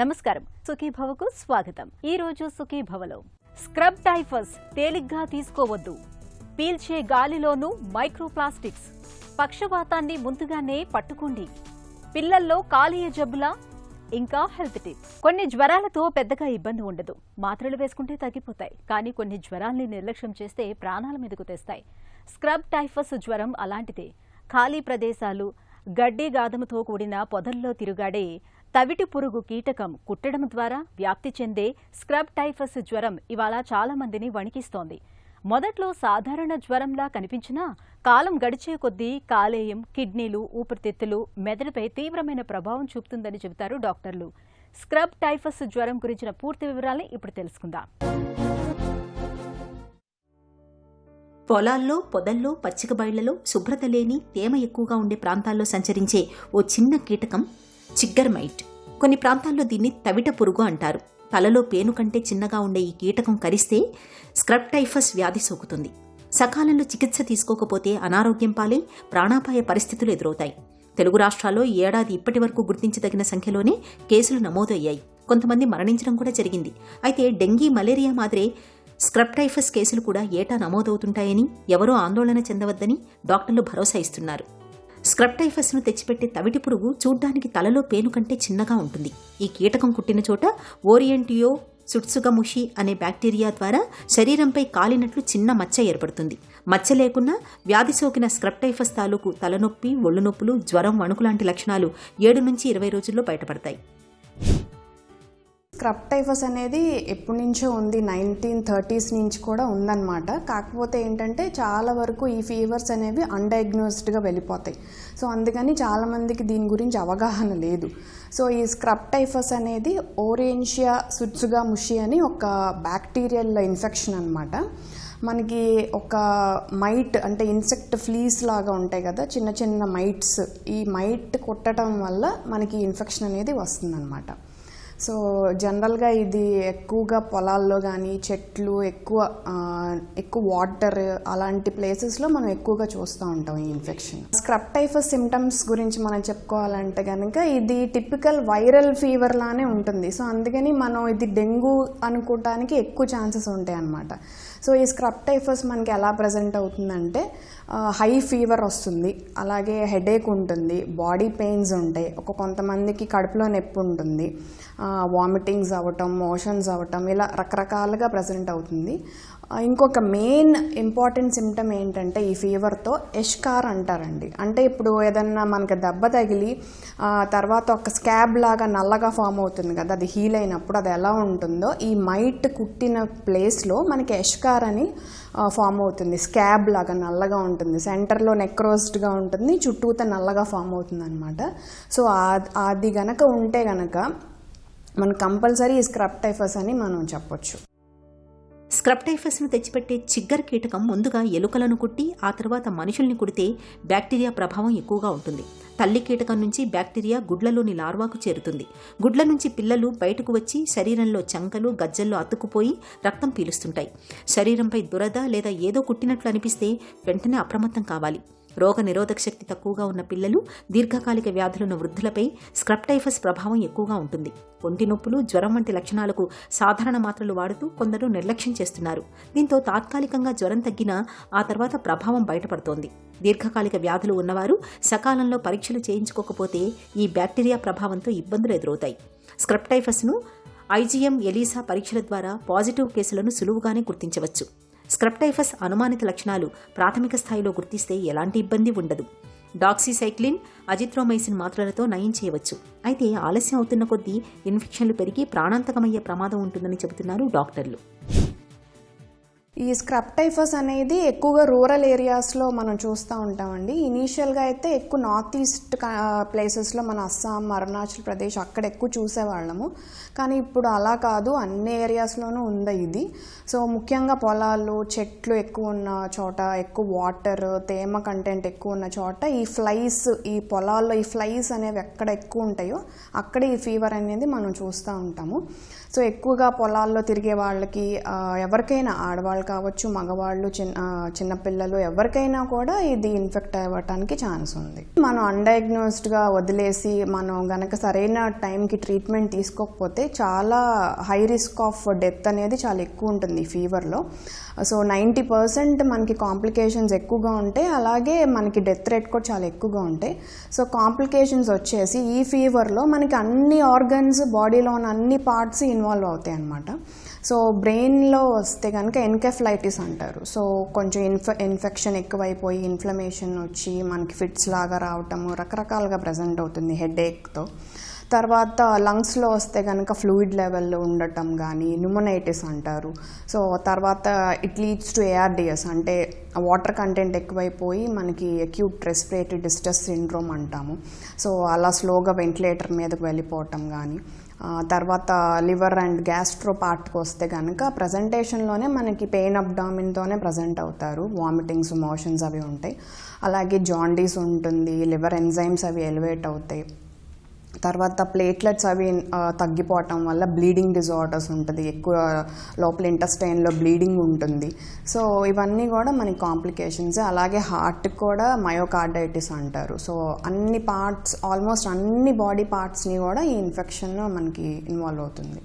నమస్కారం, సుఖీభవకు స్వాగతం. ఈ రోజు సుఖీభవలో స్క్రబ్ టైఫస్ తేలిగ్గా తీసుకోవద్దు, పీల్చే గాలిలోనూ మైక్రోప్లాస్టిక్స్, పక్షవాతాన్ని ముందుగానే పట్టుకోండి, పిల్లల్లో కాలేయ జబ్బులా, ఇంకా హెల్త్ టిప్. కొన్ని జ్వరాలతో పెద్దగా ఇబ్బంది ఉండదు, మాత్రలు వేసుకుంటే తగ్గిపోతాయి. కానీ కొన్ని జ్వరాల్ని నిర్లక్ష్యం చేస్తే ప్రాణాల మీదకు తెస్తాయి. స్క్రబ్ టైఫస్ జ్వరం అలాంటిదే. ఖాళీ ప్రదేశాలు, గడ్డి గాదముతో కూడిన పొదల్లో తిరుగాడే తవిటి పురుగు కీటకం కుట్టడం ద్వారా వ్యాప్తి చెందే స్క్రబ్ టైఫస్ జ్వరం ఇవాళ చాలా మందిని వణికిస్తోంది. మొదట్లో సాధారణ జ్వరంలా కనిపించినా కాలం గడిచే కొద్దీ కాలేయం, కిడ్నీలు, ఊపిరితిత్తులు, మెదడుపై తీవ్రమైన ప్రభావం చూపుతుందని చెబుతారు డాక్టర్లు. స్క్రబ్ టైఫస్ జ్వరం గురించిన పూర్తి వివరాల్ని ఇప్పుడు తెలుసుకుందాం. పొలాల్లో, పొదల్లో, పచ్చిక బయళ్లలో శుభ్రత లేని, తేమ ఎక్కువగా ఉండే ప్రాంతాల్లో సంచరించే ఓ చిన్న కీటకం చిగ్గర్ మైట్. కొన్ని ప్రాంతాల్లో దీన్ని తవిట పురుగు అంటారు. తలలో పేను కంటే చిన్నగా ఉండే ఈ కీటకం కరిస్తే స్క్రబ్ టైఫస్ వ్యాధి సోకుతుంది. సకాలంలో చికిత్స తీసుకోకపోతే అనారోగ్యం పాలై ప్రాణాపాయ పరిస్థితులు ఎదురవుతాయి. తెలుగు రాష్ట్రాల్లో ఈ ఏడాది ఇప్పటి వరకు గుర్తించదగిన సంఖ్యలోనే కేసులు నమోదు అయ్యాయి. కొంతమంది మరణించడం కూడా జరిగింది. అయితే డెంగీ, మలేరియా మాదిరే స్క్రబ్ టైఫస్ కేసులు కూడా ఏటా నమోదవుతుంటాయని, ఎవరూ ఆందోళన చెందవద్దని డాక్టర్లు భరోసా ఇస్తున్నారు. స్క్రబ్ టైఫస్ను తెచ్చిపెట్టే తవిటి పురుగు చూడ్డానికి తలలో పేను కంటే చిన్నగా ఉంటుంది. ఈ కీటకం కుట్టిన చోట ఓరియంటియో సుట్సుగముషి అనే బ్యాక్టీరియా ద్వారా శరీరంపై కాలినట్లు చిన్న మచ్చ ఏర్పడుతుంది. మచ్చ లేకున్నా వ్యాధి సోకిన స్క్రబ్ టైఫస్ తాలూకు తలనొప్పి, ఒళ్ళు నొప్పులు, జ్వరం, వణుకు లాంటి లక్షణాలు 7 నుంచి 20 రోజుల్లో బయటపడతాయి. స్క్రబ్ టైఫస్ అనేది ఎప్పటి నుంచో ఉంది, 1930s నుంచి కూడా ఉందన్నమాట. కాకపోతే ఏంటంటే చాలా వరకు ఈ ఫీవర్స్ అనేవి అన్డయాగ్నోస్డ్గా వెళ్ళిపోతాయి. సో అందుకని చాలామందికి దీని గురించి అవగాహన లేదు. సో ఈ స్క్రబ్ టైఫస్ అనేది ఓరియెన్షియా సుట్సుగముషి అని ఒక బ్యాక్టీరియల్ ఇన్ఫెక్షన్ అన్నమాట. మనకి ఒక మైట్ అంటే ఇన్సెక్ట్ ఫ్లీస్ లాగా ఉంటాయి కదా, చిన్న చిన్న మైట్స్. ఈ మైట్ కుట్టడం వల్ల మనకి ఇన్ఫెక్షన్ అనేది వస్తుందన్నమాట. సో జనరల్గా ఇది ఎక్కువగా పొలాల్లో కానీ, చెట్లు, ఎక్కువ వాటర్ అలాంటి ప్లేసెస్లో మనం ఎక్కువగా చూస్తూ ఉంటాం ఈ ఇన్ఫెక్షన్. స్క్రబ్ టైఫస్ సిమ్టమ్స్ గురించి మనం చెప్పుకోవాలంటే కనుక ఇది టిపికల్ వైరల్ ఫీవర్ లానే ఉంటుంది. సో అందుకని మనం ఇది డెంగ్యూ అనుకోవడానికి ఎక్కువ ఛాన్సెస్ ఉంటాయి అన్నమాట. సో ఈ స్క్రబ్ టైఫస్ మనకి ఎలా ప్రజెంట్ అవుతుందంటే హై ఫీవర్ వస్తుంది, అలాగే హెడేక్ ఉంటుంది, బాడీ పెయిన్స్ ఉంటాయి, కొంతమందికి కడుపులో నొప్పి ఉంటుంది, వామిటింగ్స్ అవ్వటం, మోషన్స్ అవ్వటం, ఇలా రకరకాలుగా ప్రజెంట్ అవుతుంది. ఇంకొక మెయిన్ ఇంపార్టెంట్ సిమ్టమ్ ఏంటంటే ఈ ఫీవర్తో ఎష్కార్ అంటారండి. అంటే ఇప్పుడు ఏదన్నా మనకి దెబ్బ తగిలి తర్వాత ఒక స్కాబ్ లాగా నల్లగా ఫామ్ అవుతుంది కదా, అది హీల్ అయినప్పుడు అది ఎలా ఉంటుందో ఈ మైట్ కుట్టిన ప్లేస్లో మనకి ఎష్కార్ అని ఫామ్ అవుతుంది. స్కాబ్ లాగా నల్లగా ఉంటుంది, సెంటర్లో నెక్రోస్డ్గా ఉంటుంది, చుట్టూతో నల్లగా ఫామ్ అవుతుంది అనమాట. సో అది గనక ఉంటే గనక మనం కంపల్సరీ ఈ స్క్రబ్ టైఫస్ అని మనం చెప్పొచ్చు. స్క్రబ్ టైఫస్ను తెచ్చిపెట్టే చిగ్గర్ కీటకం ముందుగా ఎలుకలను కుట్టి ఆ తర్వాత మనుషుల్ని కుడితే బ్యాక్టీరియా ప్రభావం ఎక్కువగా ఉంటుంది. తల్లి కీటకం నుంచి బ్యాక్టీరియా గుడ్లలోని లార్వాకు చేరుతుంది. గుడ్ల నుంచి పిల్లలు బయటకు వచ్చి శరీరంలో చంకలు, గజ్జల్లో అతుక్కుపోయి రక్తం పీలుస్తుంటాయి. శరీరంపై దురద లేదా ఏదో కుట్టినట్లు అనిపిస్తే వెంటనే అప్రమత్తం కావాలి. రోగ నిరోధక శక్తి తక్కువగా ఉన్న పిల్లలు, దీర్ఘకాలిక వ్యాధులున్న వృద్ధులపై స్క్రబ్ టైఫస్ ప్రభావం ఎక్కువగా ఉంటుంది. ఒంటి నొప్పులు, జ్వరం వంటి లక్షణాలకు సాధారణ మాత్రలు వాడుతూ కొందరు నిర్లక్ష్యం చేస్తున్నారు. దీంతో తాత్కాలికంగా జ్వరం తగ్గినా ఆ తర్వాత ప్రభావం బయటపడుతోంది. దీర్ఘకాలిక వ్యాధులు ఉన్నవారు సకాలంలో పరీక్షలు చేయించుకోకపోతే ఈ బ్యాక్టీరియా ప్రభావంతో ఇబ్బందులు ఎదురవుతాయి. స్క్రబ్ టైఫస్ను IgM, ELISA పరీక్షల ద్వారా పాజిటివ్ కేసులను సులువుగానే గుర్తించవచ్చు. స్క్రబ్ టైఫస్ అనుమానిత లక్షణాలు ప్రాథమిక స్థాయిలో గుర్తిస్తే ఎలాంటి ఇబ్బంది ఉండదు. డాక్సీసైక్లిన్, అజిత్రోమైసిన్ మాత్రలతో నయం చేయవచ్చు. అయితే ఆలస్యం అవుతున్న కొద్దీ ఇన్ఫెక్షన్లు పెరిగి ప్రాణాంతకమయ్యే ప్రమాదం ఉంటుందని చెబుతున్నారు డాక్టర్లు. ఈ స్క్రబ్ టైఫస్ అనేది ఎక్కువగా రూరల్ ఏరియాస్లో మనం చూస్తూ ఉంటామండి. ఇనీషియల్గా అయితే ఎక్కువ నార్త్ ఈస్ట్ ప్లేసెస్లో మన అస్సాం, అరుణాచల్ ప్రదేశ్ అక్కడ ఎక్కువ చూసేవాళ్ళము. కానీ ఇప్పుడు అలా కాదు, అన్ని ఏరియాస్లోనూ ఉంది ఇది. సో ముఖ్యంగా పొలాలు, చెట్లు ఎక్కువ ఉన్న చోట, ఎక్కువ వాటర్, తేమ కంటెంట్ ఎక్కువ ఉన్న చోట ఈ ఫ్లైస్, ఈ పొలాల్లో ఈ ఫ్లైస్ అనేవి ఎక్కడ ఎక్కువ ఉంటాయో అక్కడ ఈ ఫీవర్ అనేది మనం చూస్తూ ఉంటాము. సో ఎక్కువగా పొలాల్లో తిరిగే వాళ్ళకి, ఎవరికైనా ఆడవాళ్ళ ఆడవాళ్ళు కావచ్చు, మగవాళ్ళు, చిన్నపిల్లలు ఎవరికైనా కూడా ఇది ఇన్ఫెక్ట్ అవ్వటానికి ఛాన్స్ ఉంది. మనం అన్డయాగ్నోస్డ్గా వదిలేసి మనం గనక సరైన టైంకి ట్రీట్మెంట్ తీసుకోకపోతే చాలా హై రిస్క్ ఆఫ్ డెత్ అనేది చాలా ఎక్కువ ఉంటుంది ఈ ఫీవర్లో. సో 90% మనకి కాంప్లికేషన్స్ ఎక్కువగా ఉంటాయి, అలాగే మనకి డెత్ రేట్ కూడా చాలా ఎక్కువగా ఉంటాయి. సో కాంప్లికేషన్స్ వచ్చేసి ఈ ఫీవర్లో మనకి అన్ని ఆర్గన్స్, బాడీలో ఉన్న అన్ని పార్ట్స్ ఇన్వాల్వ్ అవుతాయి అన్నమాట. సో బ్రెయిన్లో వస్తే కనుక ఎన్కెఫలైటిస్ అంటారు. సో కొంచెం ఇన్ఫెక్షన్ ఎక్కువైపోయి ఇన్ఫ్లమేషన్ వచ్చి మనకి ఫిట్స్ లాగా రావటము రకరకాలుగా ప్రజెంట్ అవుతుంది హెడేక్తో. తర్వాత లంగ్స్లో వస్తే కనుక ఫ్లూయిడ్ లెవెల్లో ఉండటం కానీ న్యూమోనైటిస్ అంటారు. సో తర్వాత ఇట్ లీడ్స్ టు ARDS, అంటే వాటర్ కంటెంట్ ఎక్కువైపోయి మనకి అక్యూట్ రెస్పిరేటరీ డిస్ట్రెస్ సిండ్రోమ్ అంటాము. సో అలా స్లోగా వెంటిలేటర్ మీదకి వెళ్ళిపోవటం కానీ. తర్వాత లివర్ అండ్ గ్యాస్ట్రో పార్ట్కి వస్తే కనుక ప్రజెంటేషన్లోనే మనకి పెయిన్ అబ్డామిన్తోనే ప్రజెంట్ అవుతారు, వామిటింగ్స్, మోషన్స్ అవి ఉంటాయి. అలాగే జాండీస్ ఉంటుంది, లివర్ ఎంజైమ్స్ అవి ఎలివేట్ అవుతాయి. తర్వాత ప్లేట్లెట్స్ అవి తగ్గిపోవటం వల్ల బ్లీడింగ్ డిజార్డర్స్ ఉంటుంది, ఎక్కువ లోపల ఇంటెస్టైన్లో బ్లీడింగ్ ఉంటుంది. సో ఇవన్నీ కూడా మనకి కాంప్లికేషన్స్. అలాగే హార్ట్కి కూడా మయోకార్డైటిస్ అంటారు. సో అన్ని పార్ట్స్, ఆల్మోస్ట్ అన్ని బాడీ పార్ట్స్ని కూడా ఈ ఇన్ఫెక్షన్ మనకి ఇన్వాల్వ్ అవుతుంది.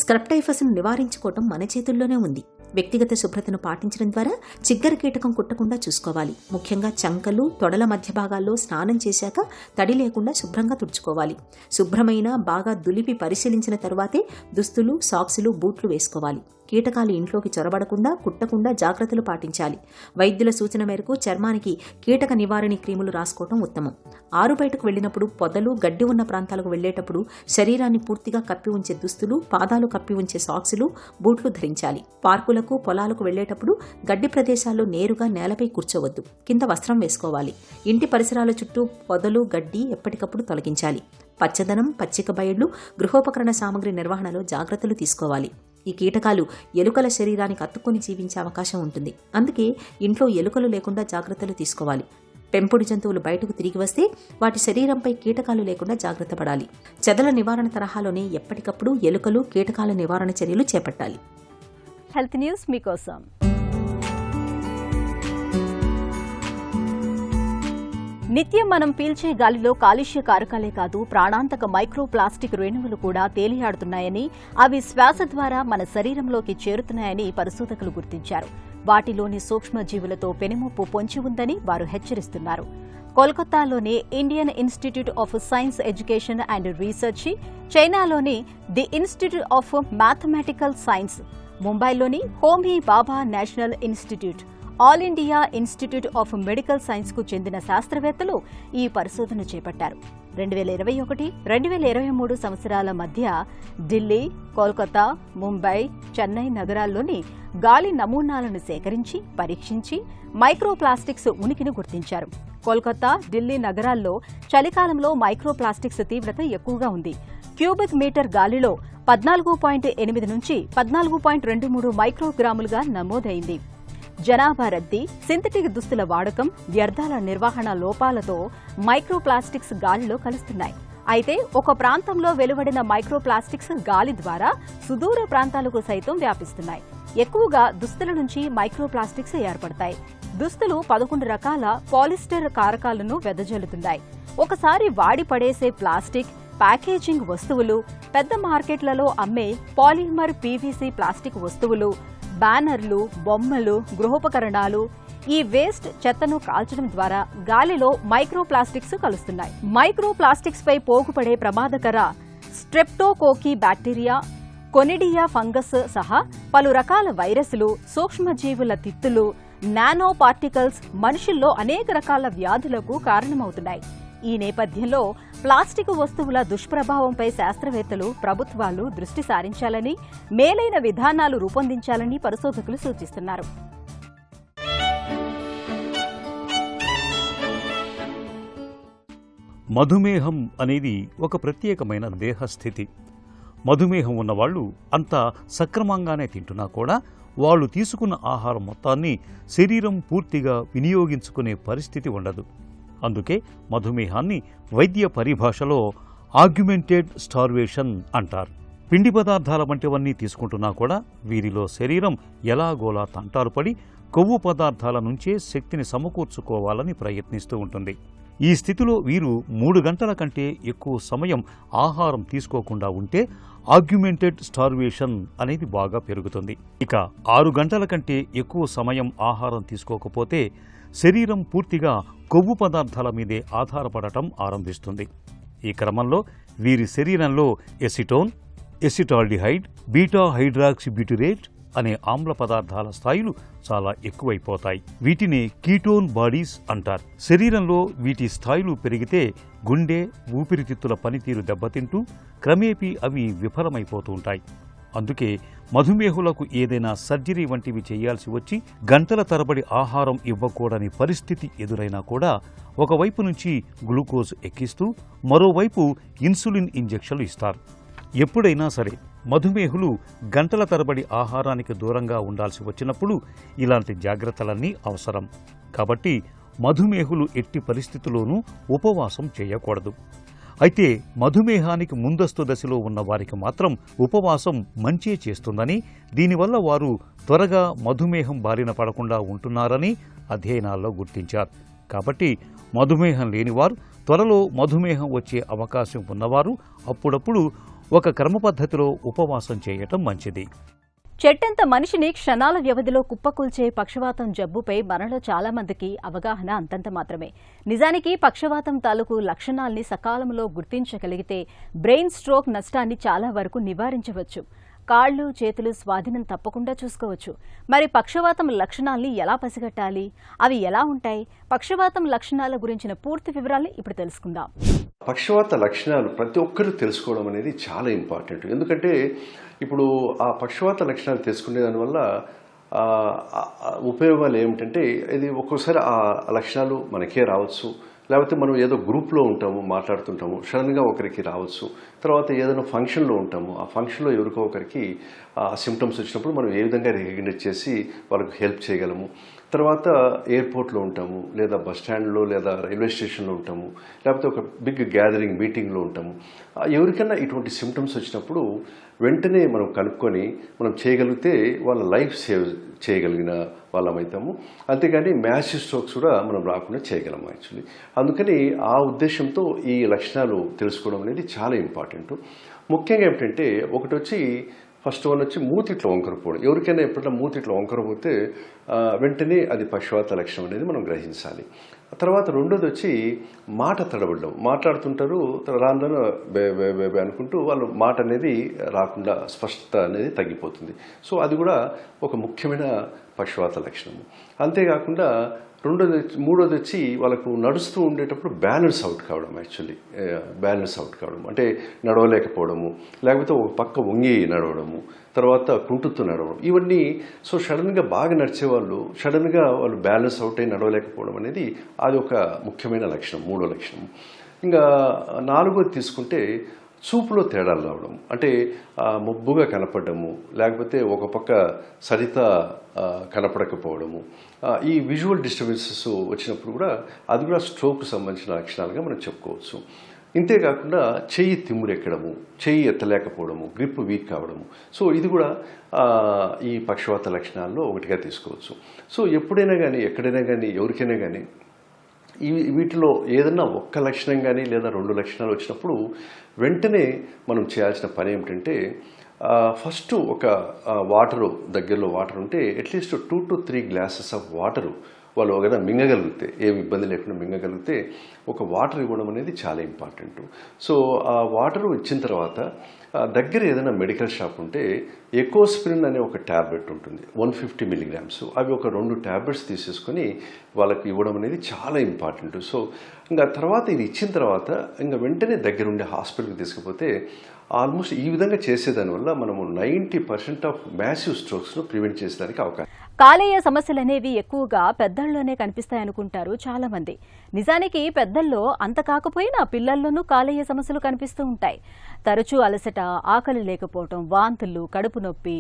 స్క్రబ్ టైఫస్ను నివారించుకోవటం మన చేతుల్లోనే ఉంది. వ్యక్తిగత శుభ్రతను పాటించడం ద్వారా చిగ్గర కీటకం కుట్టకుండా చూసుకోవాలి. ముఖ్యంగా చంకలు, తొడల మధ్య భాగాల్లో స్నానం చేశాక తడి లేకుండా శుభ్రంగా తుడుచుకోవాలి. శుభ్రమైన, బాగా దులిపి పరిశీలించిన తరువాతే దుస్తులు, సాక్సులు, బూట్లు వేసుకోవాలి. కీటకాలు ఇంట్లోకి చొరబడకుండా, కుట్టకుండా జాగ్రత్తలు పాటించాలి. వైద్యుల సూచన మేరకు చర్మానికి కీటక నివారణి క్రీములు రాసుకోవటం ఉత్తమం. ఆరు బయటకు వెళ్లినప్పుడు, పొదలు, గడ్డి ఉన్న ప్రాంతాలకు వెళ్లేటప్పుడు శరీరాన్ని పూర్తిగా కప్పి ఉంచే దుస్తులు, పాదాలు కప్పి ఉంచే సాక్సులు, బూట్లు ధరించాలి. పార్కులకు, పొలాలకు వెళ్లేటప్పుడు గడ్డి ప్రదేశాల్లో నేరుగా నేలపై కూర్చోవద్దు, కింద వస్త్రం వేసుకోవాలి. ఇంటి పరిసరాల చుట్టూ పొదలు, గడ్డి ఎప్పటికప్పుడు తొలగించాలి. పచ్చదనం, పచ్చిక బయళ్లు, గృహోపకరణ సామగ్రి నిర్వహణలో జాగ్రత్తలు తీసుకోవాలి. ఈ కీటకాలు ఎలుకల శరీరానికి అతుక్కుని జీవించే అవకాశం ఉంటుంది. అందుకే ఇంట్లో ఎలుకలు లేకుండా జాగ్రత్తలు తీసుకోవాలి. పెంపుడు జంతువులు బయటకు తిరిగి వస్తే వాటి శరీరంపై కీటకాలు లేకుండా జాగ్రత్త పడాలి. చెదల నివారణ తరహాలోనే ఎప్పటికప్పుడు ఎలుకలు, కీటకాల నివారణ చర్యలు చేపట్టాలి. హెల్త్ న్యూస్ మీకోసం. నిత్యం మనం పీల్చే గాలిలో కాలుష్య కారకాలే కాదు, ప్రాణాంతక మైక్రో ప్లాస్టిక్ రేణువులు కూడా తేలియాడుతున్నాయని, అవి శ్వాస ద్వారా మన శరీరంలోకి చేరుతున్నాయని పరిశోధకులు గుర్తించారు. వాటిలోని సూక్ష్మజీవులతో పెనుముప్పు పొంచి ఉందని వారు హెచ్చరిస్తున్నారు. కోల్కతాలోని Indian institute of science education and research, చైనాలోని the institute of mathematical science, ముంబైలోని Homi Bhabha national institute, all India institute of medical science కు చెందిన శాస్త్రవేత్తలు ఈ పరిశోధన చేపట్టారు. 2021-2023 సంవత్సరాల మధ్య ఢిల్లీ, కోల్కతా, ముంబై, చెన్నై నగరాల్లోని గాలి నమూనాలను సేకరించి పరీక్షించి మైక్రోప్లాస్టిక్స్ ఉనికిని గుర్తించారు. కోల్కతా, ఢిల్లీ నగరాల్లో చలికాలంలో మైక్రోప్లాస్టిక్స్ తీవ్రత ఎక్కువగా ఉంది. క్యూబిక్ మీటర్ గాలిలో 14.8 నుంచి 14.23 మైక్రోగ్రాములుగా నమోదైంది. జనాభా రద్దీ, సింథటిక్ దుస్తుల వాడకం, వ్యర్థాల నిర్వహణ లోపాలతో మైక్రోప్లాస్టిక్స్ గాలిలో కలుస్తున్నాయి. అయితే ఒక ప్రాంతంలో వెలువడిన మైక్రోప్లాస్టిక్స్ గాలి ద్వారా సుదూర ప్రాంతాలకు సైతం వ్యాపిస్తున్నాయి. ఎక్కువగా దుస్తుల నుంచి మైక్రోప్లాస్టిక్స్ ఏర్పడతాయి. దుస్తులు 11 రకాల పాలిస్టర్ కారకాలను వెదజల్లుతున్నాయి. ఒకసారి వాడి పడేసే ప్లాస్టిక్, ప్యాకేజింగ్ వస్తువులు, పెద్ద మార్కెట్లలో అమ్మే పాలిమర్ PVC ప్లాస్టిక్ వస్తువులు, బ్యానర్లు, బొమ్మలు, గృహోపకరణాలు, ఈ వేస్ట్ చెత్తను కాల్చడం ద్వారా గాలిలో మైక్రోప్లాస్టిక్స్ కలుస్తున్నాయి. మైక్రోప్లాస్టిక్స్ పై పోగుపడే ప్రమాదకర స్ట్రెప్టోకోకీ బ్యాక్టీరియా, కొనిడియా ఫంగస్ సహా పలు రకాల వైరస్లు, సూక్ష్మజీవుల తిత్తులు, నానో పార్టికల్స్ మనుషుల్లో అనేక రకాల వ్యాధులకు కారణమవుతున్నాయి. ఈ నేపథ్యంలో ప్లాస్టిక్ వస్తువుల దుష్ప్రభావంపై శాస్త్రవేత్తలు, ప్రభుత్వాలు దృష్టి సారించాలని, మేలైన విధానాలు రూపొందించాలని పరిశోధకులు సూచిస్తున్నారు. మధుమేహం అనేది ఒక ప్రత్యేకమైన దేహస్థితి. మధుమేహం ఉన్నవాళ్లు అంతా సక్రమంగానే తింటున్నా కూడా వాళ్ళు తీసుకున్న ఆహారం మొత్తాన్ని శరీరం పూర్తిగా వినియోగించుకునే పరిస్థితి ఉండదు. అందుకే మధుమేహాన్ని వైద్య పరిభాషలో ఆగ్యుమెంటెడ్ స్టార్వేషన్ అంటారు. పిండి పదార్థాల వంటివన్నీ తీసుకుంటున్నా కూడా వీరిలో శరీరం ఎలాగోలా తంటాలు పడి కొవ్వు పదార్థాల నుంచే శక్తిని సమకూర్చుకోవాలని ప్రయత్నిస్తూ ఉంటుంది. ఈ స్థితిలో వీరు 3 గంటల కంటే ఎక్కువ సమయం ఆహారం తీసుకోకుండా ఉంటే ఆగ్యుమెంటెడ్ స్టార్వేషన్ అనేది బాగా పెరుగుతుంది. ఇక 6 గంటల కంటే ఎక్కువ సమయం ఆహారం తీసుకోకపోతే శరీరం పూర్తిగా కొవ్వు పదార్థాల మీదే ఆధారపడటం ఆరంభిస్తుంది. ఈ క్రమంలో వీరి శరీరంలో ఎసిటోన్, ఎసిటాల్డిహైడ్, బీటా హైడ్రాక్సిబ్యూటిరేట్ అనే ఆమ్ల పదార్థాల స్థాయిలు చాలా ఎక్కువైపోతాయి. వీటిని కీటోన్ బాడీస్ అంటారు. శరీరంలో వీటి స్థాయిలు పెరిగితే గుండె, ఊపిరితిత్తుల పనితీరు దెబ్బతింటూ క్రమేపీ అవి విఫలమైపోతూ ఉంటాయి. అందుకే మధుమేహులకు ఏదైనా సర్జరీ వంటివి చేయాల్సి వచ్చి గంటల తరబడి ఆహారం ఇవ్వకూడని పరిస్థితి ఎదురైనా కూడా ఒకవైపు నుంచి గ్లూకోజ్ ఎక్కిస్తూ మరోవైపు ఇన్సులిన్ ఇంజెక్షన్లు ఇస్తారు. ఎప్పుడైనా సరే మధుమేహులు గంటల తరబడి ఆహారానికి దూరంగా ఉండాల్సి వచ్చినప్పుడు ఇలాంటి జాగ్రత్తలన్నీ అవసరం. కాబట్టి మధుమేహులు ఎట్టి పరిస్థితుల్లోనూ ఉపవాసం చేయకూడదు. అయితే మధుమేహానికి ముందస్తు దశలో ఉన్న వారికి మాత్రం ఉపవాసం మంచే చేస్తుందని, దీనివల్ల వారు త్వరగా మధుమేహం బారిన పడకుండా ఉంటున్నారని అధ్యయనాల్లో గుర్తించారు. కాబట్టి మధుమేహం లేనివారు, త్వరలో మధుమేహం వచ్చే అవకాశం ఉన్నవారు అప్పుడప్పుడు ఒక క్రమ పద్ధతిలో ఉపవాసం చేయటం మంచిది. చెట్టంత మనిషిని క్షణాల వ్యవధిలో కుప్పకూల్చే పక్షవాతం జబ్బుపై మనలో చాలా మందికి అవగాహన అంతంత మాత్రమే. నిజానికి పక్షవాతం తాలూకు లక్షణాల్ని సకాలంలో గుర్తించగలిగితే బ్రెయిన్ స్ట్రోక్ నష్టాన్ని చాలా వరకు నివారించవచ్చు. కాళ్ళు, చేతులు స్వాధీనం తప్పకుండా చూసుకోవచ్చు. మరి పక్షవాతం లక్షణాల్ని ఎలా పసిగట్టాలి? అవి ఎలా ఉంటాయి? పక్షవాతం లక్షణాల గురించిన పూర్తి వివరాల్ని ఇప్పుడు తెలుసుకుందాం. పక్షవాత లక్షణాలు ప్రతి ఒక్కరు తెలుసుకోవడం అనేది చాలా ఇంపార్టెంట్. ఎందుకంటే ఇప్పుడు ఆ పక్షవాత లక్షణాలు తెలుసుకునే దానివల్ల ఉపయోగాలు ఏమిటంటే, ఇది ఒక్కోసారి ఆ లక్షణాలు మనకే రావచ్చు, లేకపోతే మనం ఏదో గ్రూప్లో ఉంటాము, మాట్లాడుతుంటాము, సడన్గా ఒకరికి రావచ్చు. తర్వాత ఏదైనా ఫంక్షన్లో ఉంటాము, ఆ ఫంక్షన్లో ఎవరికో ఒకరికి ఆ సిమ్టమ్స్ వచ్చినప్పుడు మనం ఏ విధంగా రికగ్నైజ్ చేసి వాళ్ళకు హెల్ప్ చేయగలము. తర్వాత ఎయిర్పోర్ట్లో ఉంటాము, లేదా బస్ స్టాండ్లో, లేదా రైల్వే స్టేషన్లో ఉంటాము, లేకపోతే ఒక బిగ్ గ్యాదరింగ్ మీటింగ్లో ఉంటాము. ఎవరికైనా ఇటువంటి సిమ్టమ్స్ వచ్చినప్పుడు వెంటనే మనం కనుక్కొని మనం చేయగలిగితే వాళ్ళ లైఫ్ సేవ్ చేయగలిగిన వాళ్ళమవుతాము. అంతేగాని మ్యాసివ్ స్ట్రోక్స్ కూడా మనం రాకుండా చేయగలము యాక్చువల్లీ. అందుకని ఆ ఉద్దేశంతో ఈ లక్షణాలు తెలుసుకోవడం అనేది చాలా ఇంపార్టెంట్. ముఖ్యంగా ఏమిటంటే, ఒకటి వచ్చి ఫస్ట్ వన్ వచ్చి మూతిట్లో వంకరపోవడం. ఎవరికైనా ఎప్పుడైనా మూతిట్లో వంకరపోతే వెంటనే అది పక్షవాత లక్షణం అనేది మనం గ్రహించాలి. తర్వాత రెండోది వచ్చి మాట తడబడడం. మాట్లాడుతుంటారు, రాను బే బే బే బే అనుకుంటూ వాళ్ళు మాట అనేది రాకుండా స్పష్టత అనేది తగ్గిపోతుంది. సో అది కూడా ఒక ముఖ్యమైన పక్షవాత లక్షణము. అంతేకాకుండా మూడోది వచ్చి వాళ్ళకు నడుస్తూ ఉండేటప్పుడు బ్యాలెన్స్ అవుట్ కావడం. యాక్చువల్లీ బ్యాలెన్స్ అవుట్ కావడం అంటే నడవలేకపోవడము, లేకపోతే ఒక పక్క వంగి నడవడము, తర్వాత కుంటుతూ నడవడం. ఇవన్నీ సో సడన్గా బాగా నడిచేవాళ్ళు సడన్గా వాళ్ళు బ్యాలెన్స్ అవుట్ అయి నడవలేకపోవడం అనేది అది ఒక ముఖ్యమైన లక్షణం, మూడో లక్షణం. ఇంకా నాలుగోది తీసుకుంటే చూపులో తేడాలు రావడం. అంటే మబ్బుగా కనపడము, లేకపోతే ఒక పక్క సరిత కనపడకపోవడము. ఈ విజువల్ డిస్టర్బెన్సెస్ వచ్చినప్పుడు కూడా అది కూడా స్ట్రోక్కు సంబంధించిన లక్షణాలుగా మనం చెప్పుకోవచ్చు. ఇంతేకాకుండా చెయ్యి తిమ్మురెక్కడము, చెయ్యి ఎత్తలేకపోవడము, గ్రిప్ వీక్ కావడము. సో ఇది కూడా ఈ పక్షవాత లక్షణాల్లో ఒకటిగా తీసుకోవచ్చు. సో ఎప్పుడైనా కానీ, ఎక్కడైనా కానీ, ఎవరికైనా కానీ వీటిలో ఏదన్నా ఒక్క లక్షణం కానీ లేదా 2 లక్షణాలు వచ్చినప్పుడు వెంటనే మనం చేయాల్సిన పని ఏమిటంటే, ఫస్ట్ ఒక వాటరు, దగ్గరలో వాటర్ ఉంటే at least 2 to 3 glasses of water వాళ్ళు ఒకవేళ మింగగలిగితే, ఏమి ఇబ్బంది లేకుండా మింగగలిగితే ఒక వాటర్ ఇవ్వడం అనేది చాలా ఇంపార్టెంట్. సో ఆ వాటరు ఇచ్చిన తర్వాత దగ్గర ఏదైనా మెడికల్ షాప్ ఉంటే ఎకోస్ప్రిన్ అనే ఒక ట్యాబ్లెట్ ఉంటుంది, 150 mg. అవి ఒక 2 ట్యాబ్లెట్స్ తీసేసుకొని వాళ్ళకి ఇవ్వడం అనేది చాలా ఇంపార్టెంట్. సో ఇంకా తర్వాత ఇది ఇచ్చిన తర్వాత ఇంకా వెంటనే దగ్గరుండే హాస్పిటల్కి తీసుకుపోతే ఆల్మోస్ట్ ఈ విధంగా చేసేదానివల్ల మనము 90% ఆఫ్ మ్యాసివ్ స్ట్రోక్స్ను ప్రివెంట్ చేసేదానికి అవకాశం. కాలేయ సమస్యలనేవి ఎక్కువగా పెద్దల్లోనే కనిపిస్తాయనుకుంటారు చాలా మంది. నిజానికి పెద్దల్లో అంత కాకపోయినా పిల్లల్లోనూ కాలేయ సమస్యలు కనిపిస్తూ ఉంటాయి. తరచూ అలసట, ఆకలి లేకపోవటం, వాంతులు, కడుపు నొప్పి,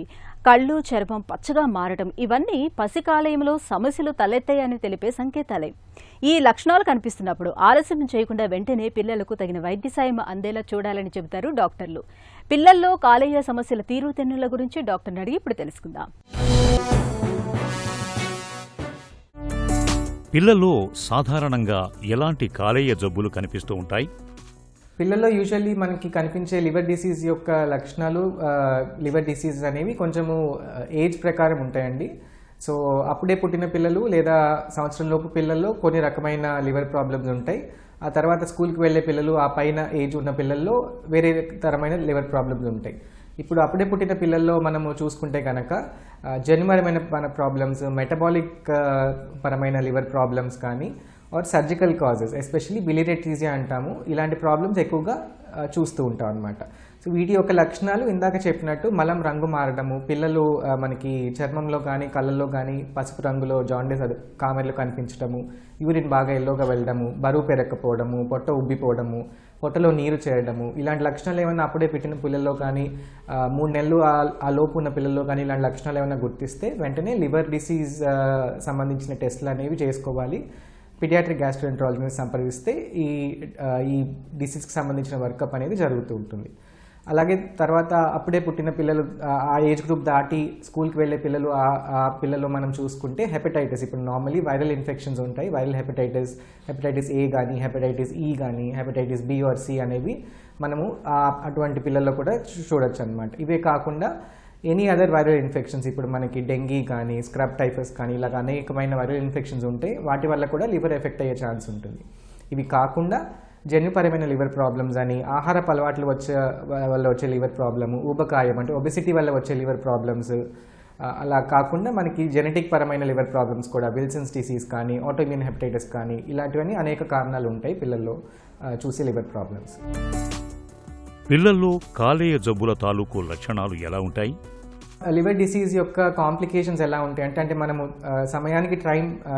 కళ్ళు, చర్మం పచ్చగా మారటం ఇవన్నీ పసికాలేయంలో సమస్యలు తలెత్తాయని తెలిపే సంకేతాలే. ఈ లక్షణాలు కనిపిస్తున్నప్పుడు ఆలస్యం చేయకుండా వెంటనే పిల్లలకు తగిన వైద్య సాయం అందేలా చూడాలని చెబుతారు డాక్టర్లు. పిల్లల్లో కాలేయ సమస్యల తీరుతెన్నుల గురించి డాక్టర్ని అడిగి ఇప్పుడు తెలుసుకుందాం. పిల్లల్లో సాధారణంగా ఎలాంటి కాలేయ జబ్బులు కనిపిస్తూ ఉంటాయి? పిల్లల్లో యూజువల్లీ మనకి కనిపించే లివర్ డిసీజ్ యొక్క లక్షణాలు, లివర్ డిసీజ్ అనేవి కొంచెము ఏజ్ ప్రకారం ఉంటాయండి. సో అప్పుడే పుట్టిన పిల్లలు లేదా సంవత్సరంలోపు పిల్లల్లో కొన్ని రకమైన లివర్ ప్రాబ్లమ్స్ ఉంటాయి. ఆ తర్వాత స్కూల్కి వెళ్ళే పిల్లలు, ఆ పైన ఏజ్ ఉన్న పిల్లల్లో వేరే తరమైన లివర్ ప్రాబ్లమ్స్ ఉంటాయి. ఇప్పుడు అప్పుడే పుట్టిన పిల్లల్లో మనము చూసుకుంటే కనుక జన్యుపరమైన ప్రాబ్లమ్స్, మెటబాలిక్ పరమైన లివర్ ప్రాబ్లమ్స్ కానీ ఆర్ సర్జికల్ కాజెస్, ఎస్పెషల్లీ బిలిరెట్రీజియా అంటాము, ఇలాంటి ప్రాబ్లమ్స్ ఎక్కువగా చూస్తూ ఉంటాం అన్నమాట. సో వీటి యొక్క లక్షణాలు ఇందాక చెప్పినట్టు మలం రంగు మారడము, పిల్లలు మనకి చర్మంలో కానీ కళ్ళల్లో కానీ పసుపు రంగులో జాండీస్ కామెర్లు కనిపించడము, యూరిన్ బాగా ఎల్లోగా వెళ్ళడము, బరువు పెరగకపోవడము, పొట్ట ఉబ్బిపోవడము, పొట్టలో నీరు చేరడము, ఇలాంటి లక్షణాలు ఏమైనా అప్పుడే పెట్టిన పిల్లల్లో కానీ 3 నెలలు ఆ లోపు ఉన్న పిల్లల్లో కానీ ఇలాంటి లక్షణాలు ఏమైనా గుర్తిస్తే వెంటనే లివర్ డిసీజ్ సంబంధించిన టెస్టులు అనేవి చేసుకోవాలి. పీడియాట్రిక్ గ్యాస్ట్రోఎంట్రాలజీని సంప్రదిస్తే ఈ డిసీజ్కి సంబంధించిన వర్కప్ అనేది జరుగుతూ ఉంటుంది. అలాగే తర్వాత అప్పుడే పుట్టిన పిల్లలు, ఆ ఏజ్ గ్రూప్ దాటి స్కూల్కి వెళ్ళే పిల్లలు, ఆ పిల్లలు మనం చూసుకుంటే హెపటైటిస్, ఇప్పుడు నార్మలీ వైరల్ ఇన్ఫెక్షన్స్ ఉంటాయి, వైరల్ హెపటైటిస్ ఏ కానీ, హెపటైటిస్ ఈ కానీ, హెపటైటిస్ బి ఆర్ సి అనేవి మనము అటువంటి పిల్లల్లో కూడా చూడొచ్చు అనమాట. ఇవే కాకుండా ఎనీ అదర్ వైరల్ ఇన్ఫెక్షన్స్, ఇప్పుడు మనకి డెంగీ కానీ, స్క్రబ్ టైఫస్ కానీ, ఇలాగ అనేకమైన వైరల్ ఇన్ఫెక్షన్స్ ఉంటాయి, వాటి వల్ల కూడా లివర్ ఎఫెక్ట్ అయ్యే ఛాన్స్ ఉంటుంది. ఇవి కాకుండా జన్యుపరమైన లివర్ ప్రాబ్లమ్స్ అని, ఆహారపు అలవాట్లు వల్ల వచ్చే లివర్ ప్రాబ్లము, ఊబకాయం అంటే ఒబెసిటీ వల్ల వచ్చే లివర్ ప్రాబ్లమ్స్, అలా కాకుండా మనకి జెనెటిక్ పరమైన లివర్ ప్రాబ్లమ్స్ కూడా, విల్సన్స్ డిసీజ్ కానీ, ఆటోఇమ్యూన్ హెపటైటిస్ కానీ, ఇలాంటివన్నీ అనేక కారణాలు ఉంటాయి పిల్లల్లో చూసే లివర్ ప్రాబ్లమ్స్. పిల్లల్లో కాలేయ జబ్బుల తాలూకు లక్షణాలు ఎలా ఉంటాయి? లివర్ డిసీజ్ యొక్క కాంప్లికేషన్స్ ఎలా ఉంటాయి అంటే మనము సమయానికి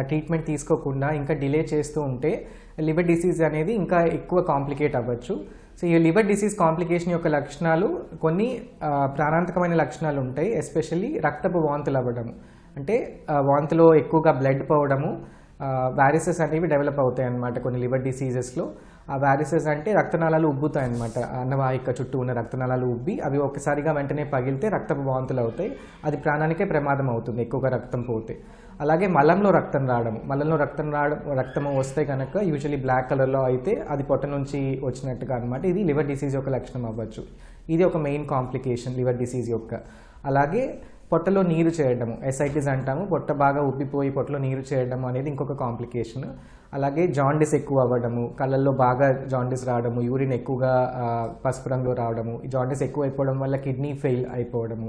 ట్రీట్మెంట్ తీసుకోకుండా ఇంకా డిలే చేస్తూ ఉంటే లివర్ డిసీజ్ అనేది ఇంకా ఎక్కువ కాంప్లికేట్ అవ్వచ్చు. సో ఈ లివర్ డిసీజ్ కాంప్లికేషన్ యొక్క లక్షణాలు కొన్ని ప్రాణాంతకమైన లక్షణాలు ఉంటాయి. ఎస్పెషల్లీ రక్తపు వాంతులు అవ్వడము, అంటే వాంతులో ఎక్కువగా బ్లడ్ పోవడము, వారిసెస్ అనేవి డెవలప్ అవుతాయి అన్నమాట కొన్ని లివర్ డిసీజెస్లో. ఆ వారిసెస్ అంటే రక్తనాళాలు ఉబ్బుతాయి అన్నమాట, అన్నవాహిక చుట్టూ ఉన్న రక్తనాళాలు ఉబ్బి అవి ఒకసారిగా వెంటనే పగిలితే రక్తపు వాంతులు అవుతాయి, అది ప్రాణానికే ప్రమాదం అవుతుంది ఎక్కువగా రక్తం పోతే. అలాగే మలంలో రక్తం రావడం, రక్తము వస్తే కనుక యూజువలీ బ్లాక్ కలర్లో అయితే అది పొట్ట నుంచి వచ్చినట్టుగా అనమాట. ఇది లివర్ డిసీజ్ యొక్క లక్షణం అవ్వచ్చు. ఇది ఒక మెయిన్ కాంప్లికేషన్ లివర్ డిసీజ్ యొక్క. అలాగే పొట్టలో నీరు చేయడము, ఎసైటిస్ అంటాము, పొట్ట బాగా ఉబ్బిపోయి పొట్టలో నీరు చేయడము అనేది ఇంకొక కాంప్లికేషన్. అలాగే జాండిస్ ఎక్కువ అవ్వడము, కళ్ళల్లో బాగా జాండిస్ రావడము, యూరిన్ ఎక్కువగా పసుపు రంగులో రావడము, ఈ జాండిస్ ఎక్కువ అయిపోవడం వల్ల కిడ్నీ ఫెయిల్ అయిపోవడము,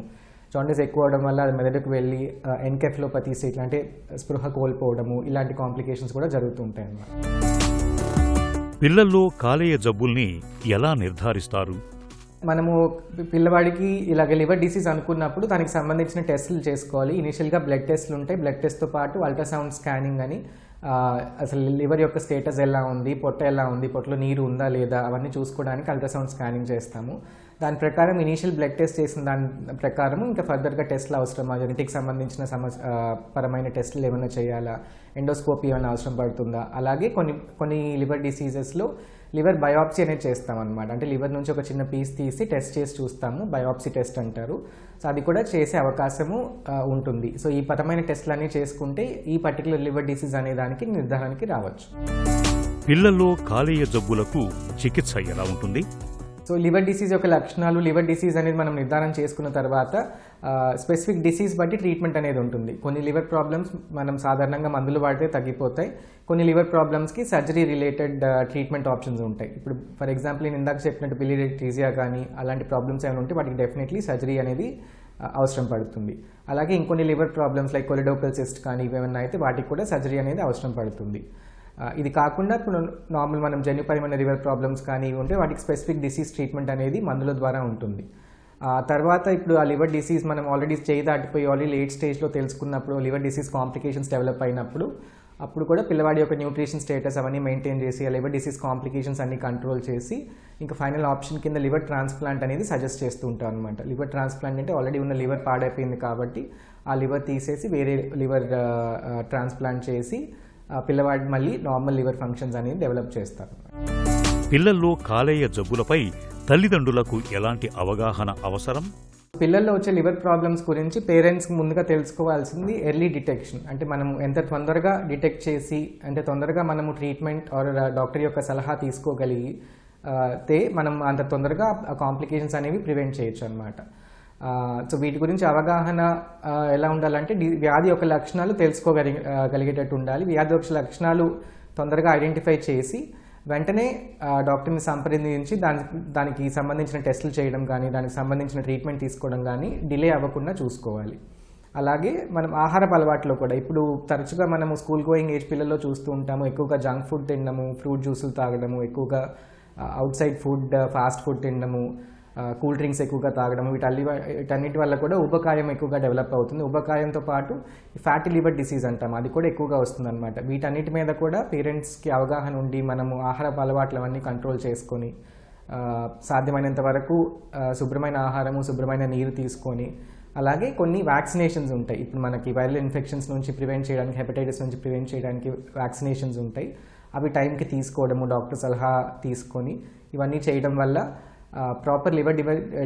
జాండిస్ ఎక్కువ అవడం వల్ల అది మెదడుకు వెళ్ళి ఎన్కెఫ్లోపతీస్ ఇట్లాంటి స్పృహ కోల్పోవడము, ఇలాంటి కాంప్లికేషన్స్ కూడా జరుగుతూ ఉంటాయి అన్నమాట. పిల్లల్లో కాలేయ జబ్బుల్ని ఎలా నిర్ధారిస్తారు? మనము పిల్లవాడికి ఇలాగ లివర్ డిసీజ్ అనుకున్నప్పుడు దానికి సంబంధించిన టెస్టులు చేసుకోవాలి. ఇనిషియల్గా బ్లడ్ టెస్టులు ఉంటాయి, బ్లడ్ టెస్ట్తో పాటు అల్ట్రాసౌండ్ స్కానింగ్ అని, అసలు లివర్ యొక్క స్టేటస్ ఎలా ఉంది, పొట్ట ఎలా ఉంది, పొట్టలో నీరు ఉందా లేదా అవన్నీ చూసుకోవడానికి అల్ట్రాసౌండ్ స్కానింగ్ చేస్తాము. దాని ప్రకారం ఇనీషియల్ బ్లడ్ టెస్ట్ చేసిన దాని ప్రకారం ఇంకా ఫర్దర్గా టెస్టులు అవసరమా, జెనెటిక్ సంబంధించిన పరమైన టెస్టులు ఏమైనా చేయాలా, ఎండోస్కోపీ ఏమైనా అవసరం పడుతుందా. అలాగే కొన్ని లివర్ డిసీజెస్లో లివర్ బయాప్సీ అనేది చేస్తాం అనమాట, అంటే లివర్ నుంచి ఒక చిన్న పీస్ తీసి టెస్ట్ చేసి చూస్తాము, బయాప్సీ టెస్ట్ అంటారు. సో అది కూడా చేసే అవకాశము ఉంటుంది. సో ఈ పరమైన టెస్టులు అన్నీ చేసుకుంటే ఈ పర్టికులర్ లివర్ డిసీజ్ అనే దానికి నిర్ధారణకి రావచ్చు. పిల్లల్లో కాలేయ జబ్బులకు చికిత్స ఎలా ఉంటుంది? సో లివర్ డిసీజ్ యొక్క లక్షణాలు, లివర్ డిసీజ్ అనేది మనం నిర్ధారణ చేసుకున్న తర్వాత స్పెసిఫిక్ డిసీజ్ బట్టి ట్రీట్మెంట్ అనేది ఉంటుంది. కొన్ని లివర్ ప్రాబ్లమ్స్ మనం సాధారణంగా మందులు వాడితే తగ్గిపోతాయి, కొన్ని లివర్ ప్రాబ్లమ్స్కి సర్జరీ రిలేటెడ్ ట్రీట్మెంట్ ఆప్షన్స్ ఉంటాయి. ఇప్పుడు ఫర్ ఎగ్జాంపుల్ నేను ఇందాక చెప్పినట్టు బిలిరెట్రీజియా కానీ అలాంటి ప్రాబ్లమ్స్ ఏమైనా ఉంటే వాటికి డెఫినెట్లీ సర్జరీ అనేది అవసరం పడుతుంది. అలాగే ఇంకొన్ని లివర్ ప్రాబ్లమ్స్ లైక్ కొలిడోకల్ సిస్ట్ కానీ ఇవేమన్నా అయితే వాటికి కూడా సర్జరీ అనేది అవసరం పడుతుంది. ఇది కాకుండా ఇప్పుడు నార్మల్ మనం జన్యుపరమైన లివర్ ప్రాబ్లమ్స్ కానీ ఉంటే వాటికి స్పెసిఫిక్ డిసీజ్ ట్రీట్మెంట్ అనేది మందుల ద్వారా ఉంటుంది. తర్వాత ఇప్పుడు ఆ లివర్ డిసీజ్ మనం ఆల్రెడీ చేయి దాటిపోయి ఆల్రెడీ లేట్ స్టేజ్లో తెలుసుకున్నప్పుడు, లివర్ డిసీజ్ కాంప్లికేషన్స్ డెవలప్ అయినప్పుడు అప్పుడు కూడా పిల్లవాడి యొక్క న్యూట్రిషన్ స్టేటస్ అవన్నీ మెయింటైన్ చేసి ఆ లివర్ డిసీజ్ కాంప్లికేషన్స్ అన్ని కంట్రోల్ చేసి ఇంకా ఫైనల్ ఆప్షన్ కింద లివర్ ట్రాన్స్ప్లాంట్ అనేది సజెస్ట్ చేస్తూ ఉంటాం అనమాట. లివర్ ట్రాన్స్ప్లాంట్ అంటే ఆల్రెడీ ఉన్న లివర్ పాడైపోయింది కాబట్టి ఆ లివర్ తీసేసి వేరే లివర్ ట్రాన్స్ప్లాంట్ చేసి పిల్లవాడి మళ్ళీ నార్మల్ లివర్ ఫంక్షన్స్ అనేది డెవలప్ చేస్తారు. పిల్లల్లో కాలేయ జబ్బులపై తల్లిదండ్రులకు ఎలాంటి అవగాహన అవసరం? పిల్లల్లో వచ్చే లివర్ ప్రాబ్లమ్స్ గురించి పేరెంట్స్ ముందుగా తెలుసుకోవాల్సింది ఎర్లీ డిటెక్షన్. అంటే మనం ఎంత తొందరగా డిటెక్ట్ చేసి అంటే తొందరగా మనము ట్రీట్మెంట్ ఆర్ డాక్టర్ యొక్క సలహా తీసుకోగలిగితే మనం అంత తొందరగా కాంప్లికేషన్స్ అనేవి ప్రివెంట్ చేయొచ్చు అనమాట. సో వీటి గురించి అవగాహన ఎలా ఉండాలంటే వ్యాధి యొక్క లక్షణాలు తెలుసుకోగలిగేటట్టు ఉండాలి. వ్యాధి యొక్క లక్షణాలు తొందరగా ఐడెంటిఫై చేసి వెంటనే డాక్టర్ని సంప్రదించి దానికి సంబంధించిన టెస్టులు చేయడం కానీ దానికి సంబంధించిన ట్రీట్మెంట్ తీసుకోవడం కానీ డిలే అవ్వకుండా చూసుకోవాలి. అలాగే మనం ఆహారపు అలవాట్లో కూడా ఇప్పుడు తరచుగా మనము స్కూల్ గోయింగ్ ఏజ్ పిల్లల్లో చూస్తూ ఉంటాము. ఎక్కువగా జంక్ ఫుడ్ తినడము, ఫ్రూట్ జ్యూసులు తాగడము, ఎక్కువగా out side food, fast food తినడము, కూల్ డ్రింక్స్ ఎక్కువగా తాగడము, వీటన్నిటి వల్ల కూడా ఊబకాయం ఎక్కువగా డెవలప్ అవుతుంది. ఊబకాయంతో పాటు ఫ్యాటీ లివర్ డిసీజ్ అంటాం, అది కూడా ఎక్కువగా వస్తుంది అనమాట. వీటన్నిటి మీద కూడా పేరెంట్స్కి అవగాహన ఉండి మనము ఆహారపు అలవాట్లు అవన్నీ కంట్రోల్ చేసుకొని సాధ్యమైనంత వరకు శుభ్రమైన ఆహారము, శుభ్రమైన నీరు తీసుకొని, అలాగే కొన్ని వ్యాక్సినేషన్స్ ఉంటాయి. ఇప్పుడు మనకి వైరల్ ఇన్ఫెక్షన్స్ నుంచి ప్రివెంట్ చేయడానికి, హెపటైటిస్ నుంచి ప్రివెంట్ చేయడానికి వ్యాక్సినేషన్స్ ఉంటాయి. అవి టైంకి తీసుకోవడము, డాక్టర్ సలహా తీసుకొని ఇవన్నీ చేయడం వల్ల ప్రాపర్ లివర్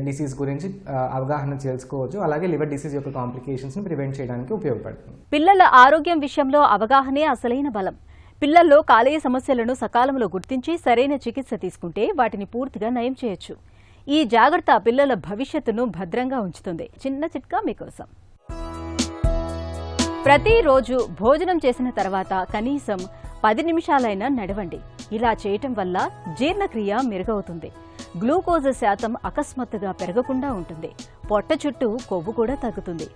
డిసీజ్ గురించి అవగాహన తెలుసుకోవచ్చు. అలాగే లివర్ డిసీజ్ యొక్క కాంప్లికేషన్స్ని ప్రివెంట్ చేయడానికి ఉపయోగపడుతుంది. పిల్లల ఆరోగ్యం విషయంలో అవగాహనే అసలైన బలం. పిల్లల్లో కాలేయ సమస్యలను సకాలంలో గుర్తించి సరైన చికిత్స తీసుకుంటే వాటిని పూర్తిగా నయం చేయొచ్చు. ఈ జాగ్రత్త పిల్లల భవిష్యత్తును భద్రంగా ఉంచుతుంది. చిన్న చిట్కా మీకోసం. ప్రతిరోజు భోజనం చేసిన తర్వాత కనీసం 10 నిమిషాలైనా నడవండి. ఇలా చేయటం వల్ల జీర్ణక్రియ మెరుగవుతుంది. గ్లూకోజ్ శాతం అకస్మాత్తుగా పెరగకుండా ఉంటుంది. పొట్ట చుట్టూ కొవ్వు కూడా తగ్గుతుంది.